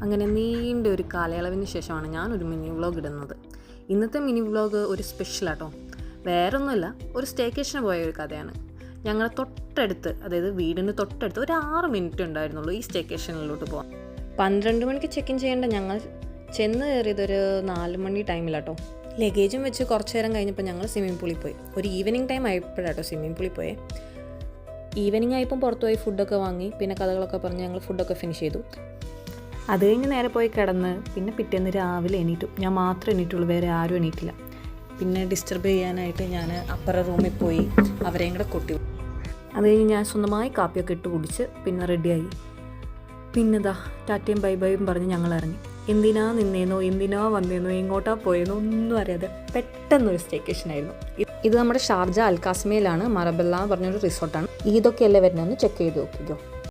അങ്ങനെ നീണ്ട ഒരു കാലയളവിന് ശേഷമാണ് ഞാനൊരു മിനി വ്ളോഗ് ഇടുന്നത്. ഇന്നത്തെ മിനി വ്ളോഗ് ഒരു സ്പെഷ്യലാട്ടോ. വേറൊന്നുമല്ല, ഒരു സ്റ്റേക്കേഷന് പോയ ഒരു കഥയാണ്. ഞങ്ങളുടെ തൊട്ടടുത്ത്, അതായത് വീടിന് തൊട്ടടുത്ത് ഒരു 6 മിനിറ്റ് ഉണ്ടായിരുന്നുള്ളൂ ഈ സ്റ്റേക്കേഷനിലോട്ട് പോകാൻ. 12 മണിക്ക് ചെക്ക് ഇൻ ചെയ്യേണ്ട ഞങ്ങൾ ചെന്ന് കയറിയതൊരു 4 മണി ടൈമിലാട്ടോ. ലഗേജും വെച്ച് കുറച്ച് നേരം കഴിഞ്ഞപ്പോൾ ഞങ്ങൾ സ്വിമ്മിംഗ് പൂളിൽ പോയി. ഒരു ഈവനിങ് ടൈം ആയപ്പോഴാട്ടോ സ്വിമ്മിംഗ് പൂളിൽ പോയേ. ഈവനിങ് ആയപ്പം പുറത്ത് പോയി ഫുഡൊക്കെ വാങ്ങി, പിന്നെ കഥകളൊക്കെ പറഞ്ഞ് ഞങ്ങൾ ഫുഡൊക്കെ ഫിനിഷ് ചെയ്തു. അത് കഴിഞ്ഞ് നേരെ പോയി കിടന്ന് പിന്നെ പിറ്റേന്ന് രാവിലെ എണീറ്റു. ഞാൻ മാത്രമേ എണീറ്റുള്ളൂ, വേറെ ആരും എണീറ്റില്ല. പിന്നെ ഡിസ്റ്റർബ് ചെയ്യാനായിട്ട് ഞാൻ അപ്പുറ റൂമിൽ പോയി അവരെയും കൂടെ കൊട്ടി. അത് കഴിഞ്ഞ് ഞാൻ സ്വന്തമായി കാപ്പിയൊക്കെ ഇട്ട് കുടിച്ച് പിന്നെ റെഡിയായി. പിന്നെതാ ടാറ്റയും ബൈ ബൈയും പറഞ്ഞ് ഞങ്ങൾ ഇറങ്ങി. എന്തിനാ നിന്നേന്നോ എന്തിനാ വന്നേന്നോ എങ്ങോട്ടാ പോയെന്നോ ഒന്നും അറിയാതെ പെട്ടെന്നൊരു സ്റ്റേക്കേഷനായിരുന്നു. ഇത് നമ്മുടെ ഷാർജ അൽക്കാസ്മയിലാണ്, മറബല്ല എന്ന് പറഞ്ഞൊരു റിസോർട്ടാണ്. ഇതൊക്കെയല്ലേ വരുന്നതെന്ന് ചെക്ക് ചെയ്ത് നോക്കിക്കോ.